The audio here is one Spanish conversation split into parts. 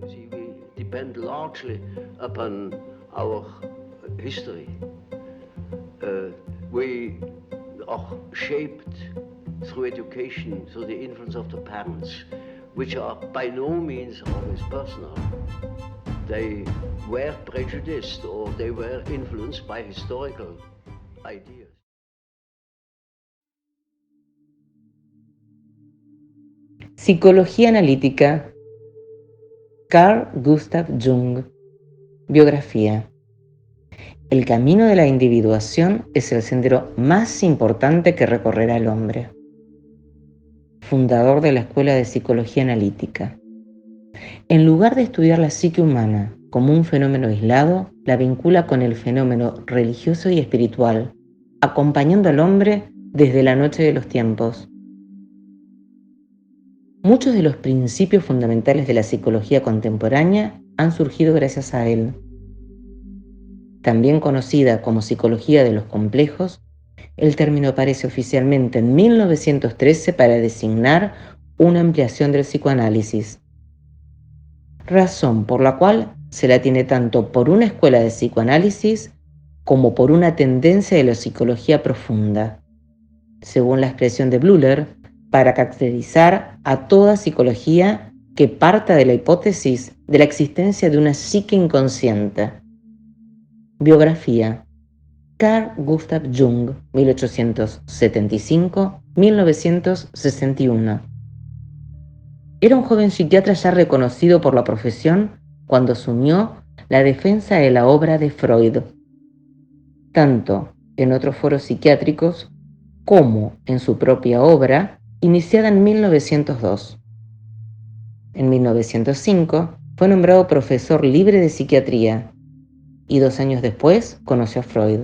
See, we depend largely upon our history. We are shaped through education, through the influence of the parents, which are by no means always personal. They were prejudiced or they were influenced by historical ideas. Psicología analítica. Carl Gustav Jung. Biografía. El camino de la individuación es el sendero más importante que recorrerá el hombre. Fundador de la Escuela de Psicología Analítica. En lugar de estudiar la psique humana como un fenómeno aislado, la vincula con el fenómeno religioso y espiritual, acompañando al hombre desde la noche de los tiempos. Muchos de los principios fundamentales de la psicología contemporánea han surgido gracias a él. También conocida como psicología de los complejos, el término aparece oficialmente en 1913 para designar una ampliación del psicoanálisis, razón por la cual se la tiene tanto por una escuela de psicoanálisis como por una tendencia de la psicología profunda, según la expresión de Bleuler, para caracterizar a toda psicología que parta de la hipótesis de la existencia de una psique inconsciente. Biografía. Carl Gustav Jung, 1875-1961. Era un joven psiquiatra ya reconocido por la profesión cuando asumió la defensa de la obra de Freud, tanto en otros foros psiquiátricos como en su propia obra, iniciada en 1902. En 1905 fue nombrado profesor libre de psiquiatría y 2 años después conoció a Freud.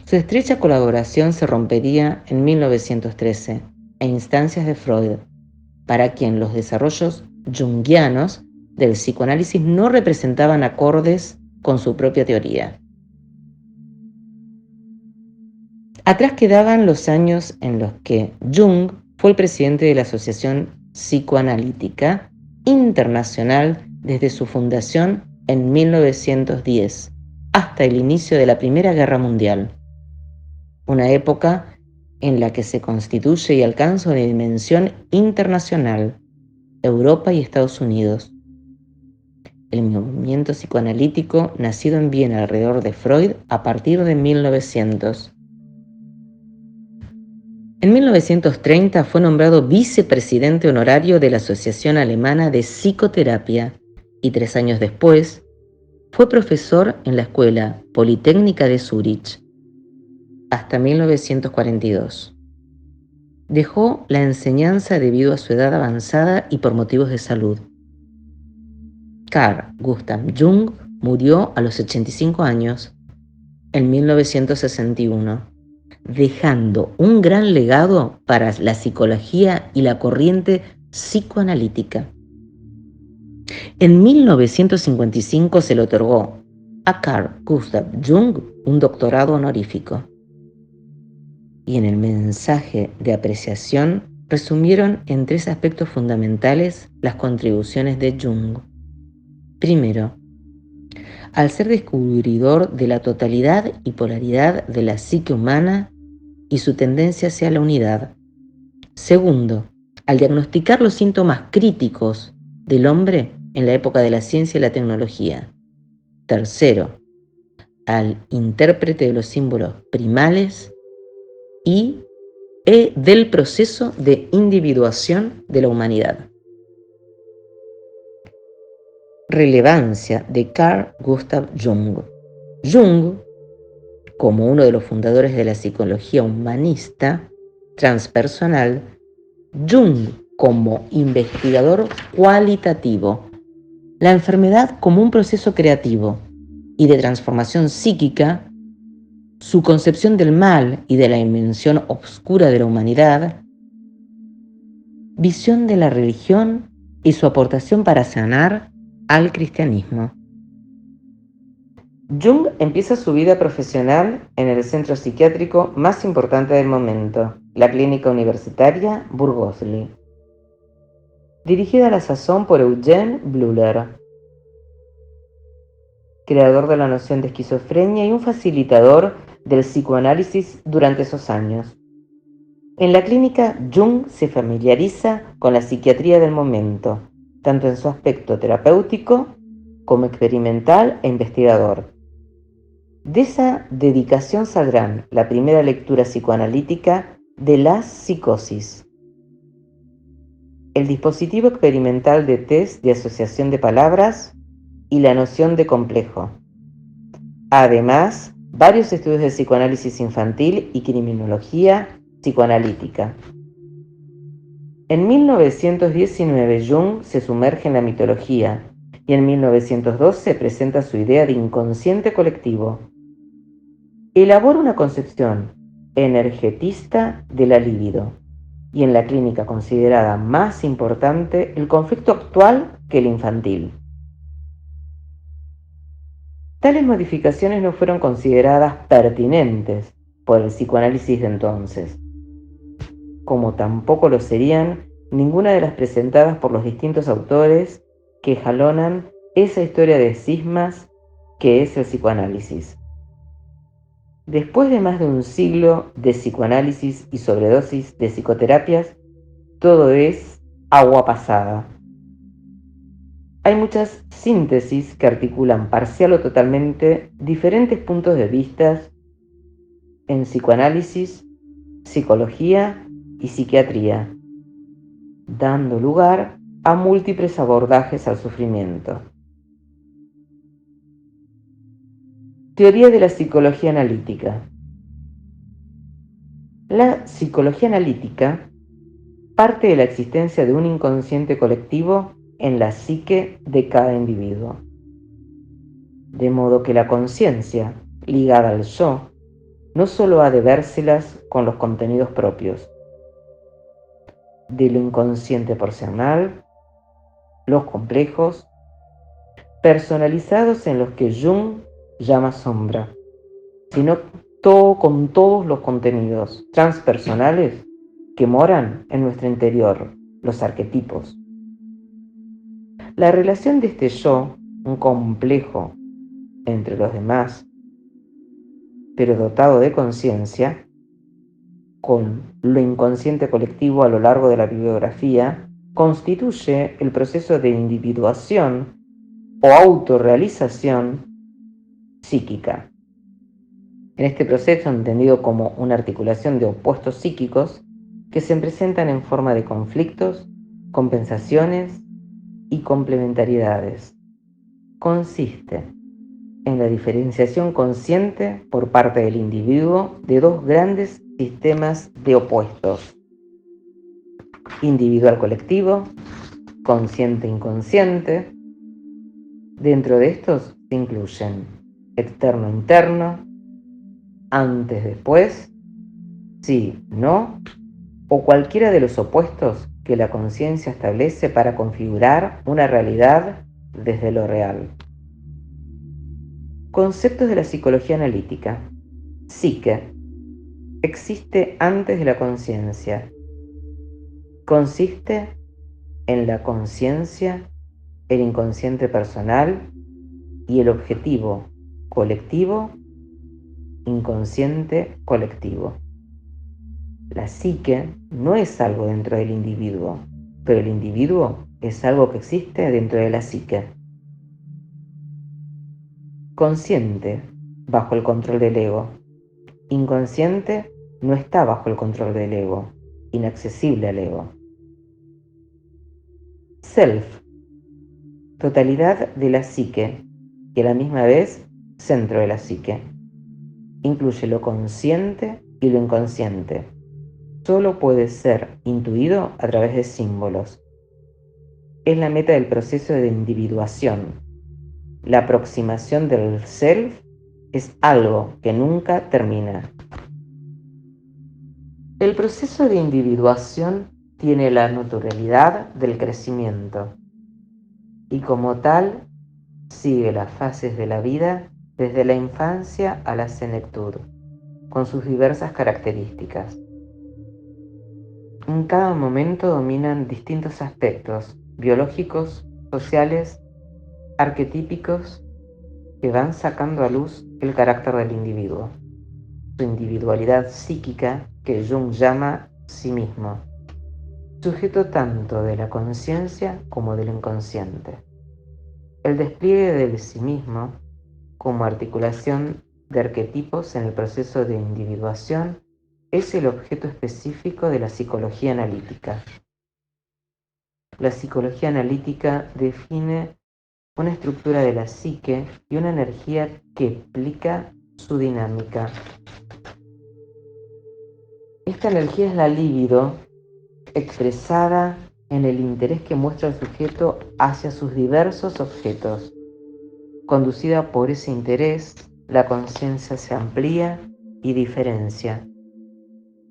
Su estrecha colaboración se rompería en 1913 a instancias de Freud, para quien los desarrollos junguianos del psicoanálisis no representaban acordes con su propia teoría. Atrás quedaban los años en los que Jung fue el presidente de la Asociación Psicoanalítica Internacional desde su fundación en 1910 hasta el inicio de la Primera Guerra Mundial, una época en la que se constituye y alcanza una dimensión internacional, Europa y Estados Unidos. El movimiento psicoanalítico nacido en Viena alrededor de Freud a partir de 1900. En 1930 fue nombrado vicepresidente honorario de la Asociación Alemana de Psicoterapia y 3 años después fue profesor en la Escuela Politécnica de Zúrich hasta 1942. Dejó la enseñanza debido a su edad avanzada y por motivos de salud. Carl Gustav Jung murió a los 85 años en 1961. Dejando un gran legado para la psicología y la corriente psicoanalítica. En 1955 se le otorgó a Carl Gustav Jung un doctorado honorífico. Y en el mensaje de apreciación resumieron en 3 aspectos fundamentales las contribuciones de Jung. Primero, al ser descubridor de la totalidad y polaridad de la psique humana y su tendencia hacia la unidad. Segundo, al diagnosticar los síntomas críticos del hombre en la época de la ciencia y la tecnología. Tercero, al intérprete de los símbolos primales y del proceso de individuación de la humanidad. Relevancia de Carl Gustav Jung. Jung, como uno de los fundadores de la psicología humanista transpersonal, Jung como investigador cualitativo, la enfermedad como un proceso creativo y de transformación psíquica, su concepción del mal y de la dimensión oscura de la humanidad, visión de la religión y su aportación para sanar al cristianismo. Jung empieza su vida profesional en el centro psiquiátrico más importante del momento, la Clínica Universitaria Burgosly, dirigida a la sazón por Eugene Bleuler, creador de la noción de esquizofrenia y un facilitador del psicoanálisis durante esos años. En la clínica, Jung se familiariza con la psiquiatría del momento, tanto en su aspecto terapéutico como experimental e investigador. De esa dedicación saldrán la primera lectura psicoanalítica de las psicosis, el dispositivo experimental de test de asociación de palabras y la noción de complejo. Además, varios estudios de psicoanálisis infantil y criminología psicoanalítica. En 1919 Jung se sumerge en la mitología y en 1912 presenta su idea de inconsciente colectivo. Elabora una concepción energetista de la libido y en la clínica considerada más importante el conflicto actual que el infantil. Tales modificaciones no fueron consideradas pertinentes por el psicoanálisis de entonces, como tampoco lo serían ninguna de las presentadas por los distintos autores que jalonan esa historia de cismas que es el psicoanálisis. Después de más de un siglo de psicoanálisis y sobredosis de psicoterapias, todo es agua pasada. Hay muchas síntesis que articulan parcial o totalmente diferentes puntos de vista en psicoanálisis, psicología y psiquiatría, dando lugar a múltiples abordajes al sufrimiento. Teoría de la psicología analítica. La psicología analítica parte de la existencia de un inconsciente colectivo en la psique de cada individuo, de modo que la conciencia ligada al yo no solo ha de vérselas con los contenidos propios de lo inconsciente personal, los complejos, personalizados en los que Jung llama sombra, sino con todos los contenidos transpersonales que moran en nuestro interior, los arquetipos. La relación de este yo, un complejo entre los demás, pero dotado de conciencia, con lo inconsciente colectivo a lo largo de la bibliografía, constituye el proceso de individuación o autorrealización psíquica. En este proceso, entendido como una articulación de opuestos psíquicos que se presentan en forma de conflictos, compensaciones y complementariedades, consiste en la diferenciación consciente por parte del individuo de dos grandes sistemas de opuestos: individual-colectivo, consciente-inconsciente. Dentro de estos se incluyen externo-interno, antes-después, sí-no, o cualquiera de los opuestos que la conciencia establece para configurar una realidad desde lo real. Conceptos de la psicología analítica. Psique. Existe antes de la conciencia. Consiste en la conciencia, el inconsciente personal y el objetivo colectivo, inconsciente colectivo. La psique no es algo dentro del individuo, pero el individuo es algo que existe dentro de la psique. Consciente, bajo el control del ego. Inconsciente, no está bajo el control del ego, inaccesible al ego. Self, totalidad de la psique, y a la misma vez centro de la psique. Incluye lo consciente y lo inconsciente. Solo puede ser intuido a través de símbolos. Es la meta del proceso de individuación. La aproximación del self es algo que nunca termina. El proceso de individuación tiene la naturalidad del crecimiento y como tal sigue las fases de la vida desde la infancia a la senectud, con sus diversas características. En cada momento dominan distintos aspectos biológicos, sociales, arquetípicos, que van sacando a luz el carácter del individuo, su individualidad psíquica que Jung llama sí mismo, sujeto tanto de la conciencia como del inconsciente. El despliegue del sí mismo como articulación de arquetipos en el proceso de individuación es el objeto específico de la psicología analítica. La psicología analítica define una estructura de la psique y una energía que explica su dinámica. Esta energía es la libido expresada en el interés que muestra el sujeto hacia sus diversos objetos. Conducida por ese interés, la conciencia se amplía y diferencia.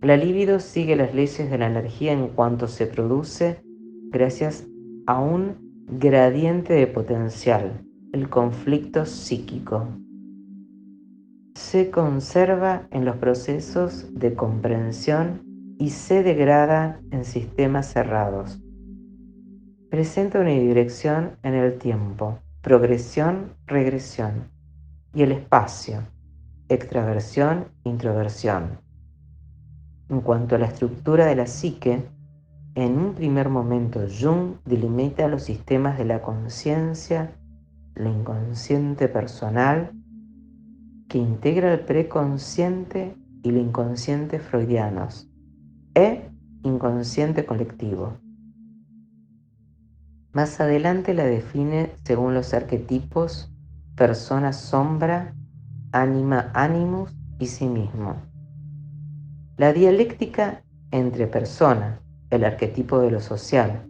La libido sigue las leyes de la energía en cuanto se produce gracias a un gradiente de potencial, el conflicto psíquico. Se conserva en los procesos de comprensión y se degrada en sistemas cerrados. Presenta una dirección en el tiempo, progresión, regresión, y el espacio, extraversión, introversión. En cuanto a la estructura de la psique, en un primer momento Jung delimita los sistemas de la conciencia, lo inconsciente personal, que integra el preconsciente y lo inconsciente freudianos, e inconsciente colectivo. Más adelante la define según los arquetipos persona sombra, ánima animus y sí mismo. La dialéctica entre persona, el arquetipo de lo social,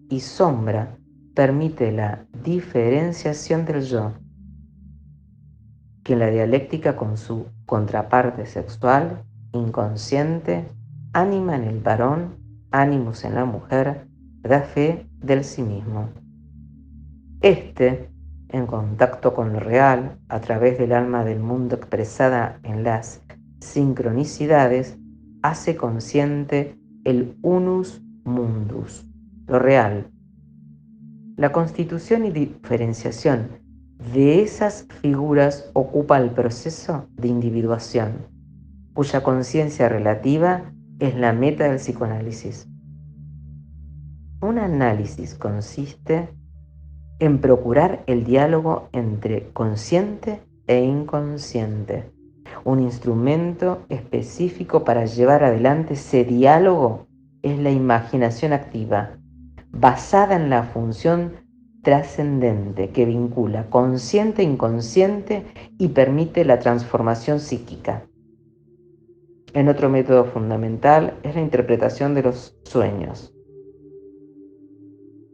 y sombra permite la diferenciación del yo, que en la dialéctica con su contraparte sexual, inconsciente, ánima en el varón, animus en la mujer, da fe del sí mismo. En contacto con lo real, a través del alma del mundo expresada en las sincronicidades, hace consciente el unus mundus, lo real. La constitución y diferenciación de esas figuras ocupa el proceso de individuación, cuya conciencia relativa es la meta del psicoanálisis. Un análisis consiste en procurar el diálogo entre consciente e inconsciente, un instrumento específico para llevar adelante ese diálogo es la imaginación activa, basada en la función trascendente que vincula consciente e inconsciente y permite la transformación psíquica. En otro método fundamental es la interpretación de los sueños,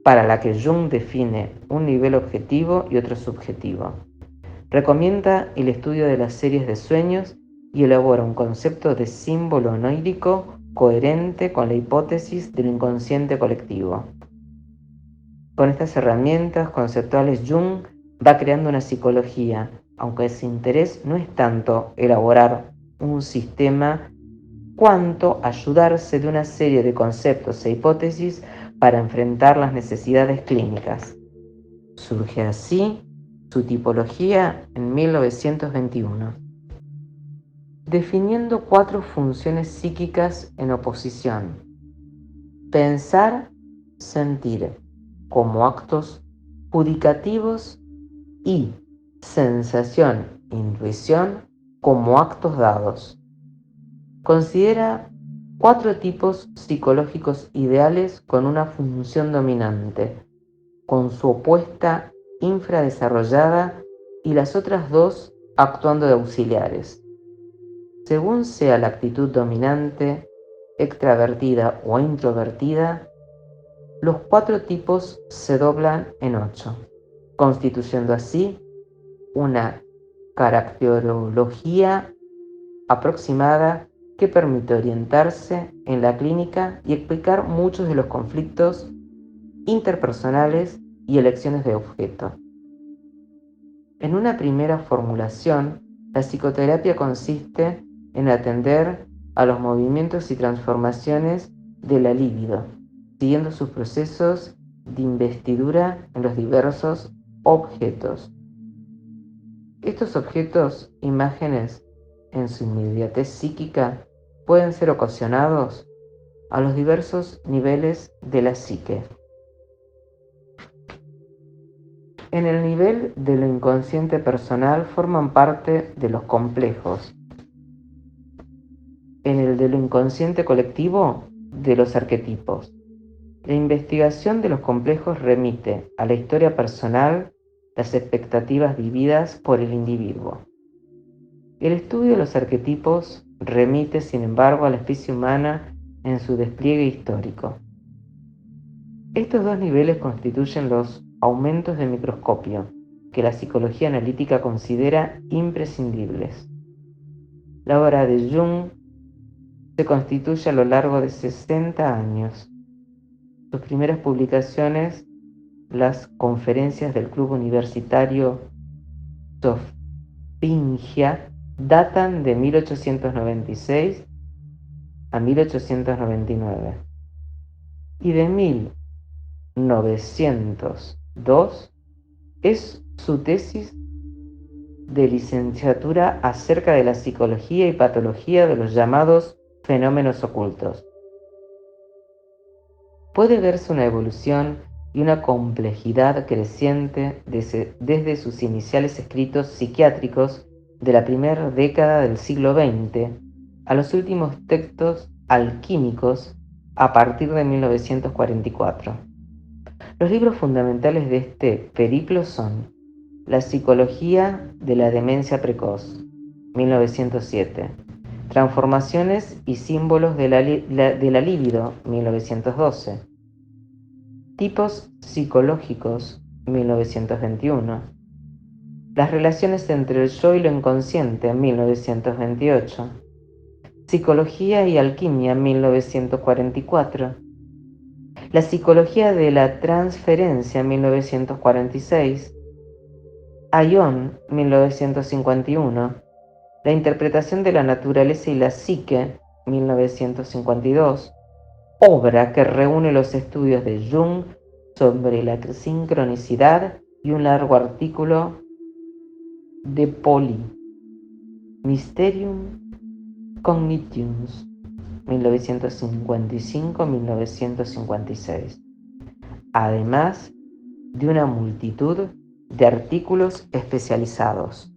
para la que Jung define un nivel objetivo y otro subjetivo. Recomienda el estudio de las series de sueños y elabora un concepto de símbolo onoírico coherente con la hipótesis del inconsciente colectivo. Con estas herramientas conceptuales, Jung va creando una psicología, aunque su interés no es tanto elaborar un sistema, cuanto ayudarse de una serie de conceptos e hipótesis para enfrentar las necesidades clínicas. Surge así su tipología en 1921, definiendo 4 funciones psíquicas en oposición: pensar, sentir, como actos judicativos, y sensación, intuición, como actos dados. Considera 4 tipos psicológicos ideales con una función dominante, con su opuesta infradesarrollada y las otras 2 actuando de auxiliares. Según sea la actitud dominante, extravertida o introvertida, los 4 tipos se doblan en 8, constituyendo así una caracterología aproximada que permite orientarse en la clínica y explicar muchos de los conflictos interpersonales y elecciones de objeto. En una primera formulación, la psicoterapia consiste en atender a los movimientos y transformaciones de la libido, siguiendo sus procesos de investidura en los diversos objetos. Estos objetos, imágenes en su inmediatez psíquica, pueden ser ocasionados a los diversos niveles de la psique. En el nivel de lo inconsciente personal forman parte de los complejos. En el de lo inconsciente colectivo, de los arquetipos. La investigación de los complejos remite a la historia personal, las expectativas vividas por el individuo. El estudio de los arquetipos remite, sin embargo, a la especie humana en su despliegue histórico. Estos dos niveles constituyen los aumentos de microscopio que la psicología analítica considera imprescindibles. La obra de Jung se constituye a lo largo de 60 años. Sus primeras publicaciones, las conferencias del Club Universitario Sophingia, datan de 1896 a 1899 y de 1902 es su tesis de licenciatura acerca de la psicología y patología de los llamados fenómenos ocultos. Puede verse una evolución y una complejidad creciente desde sus iniciales escritos psiquiátricos de la primera década del siglo XX a los últimos textos alquímicos a partir de 1944. Los libros fundamentales de este periplo son La psicología de la demencia precoz, 1907, Transformaciones y símbolos de la libido, 1912, Tipos psicológicos, 1921, Las relaciones entre el yo y lo inconsciente, 1928, Psicología y alquimia, 1944, La psicología de la transferencia, 1946, Aion, 1951, La interpretación de la naturaleza y la psique, 1952, obra que reúne los estudios de Jung sobre la sincronicidad y un largo artículo de Pauli, Mysterium Cognitions, 1955-1956, además de una multitud de artículos especializados.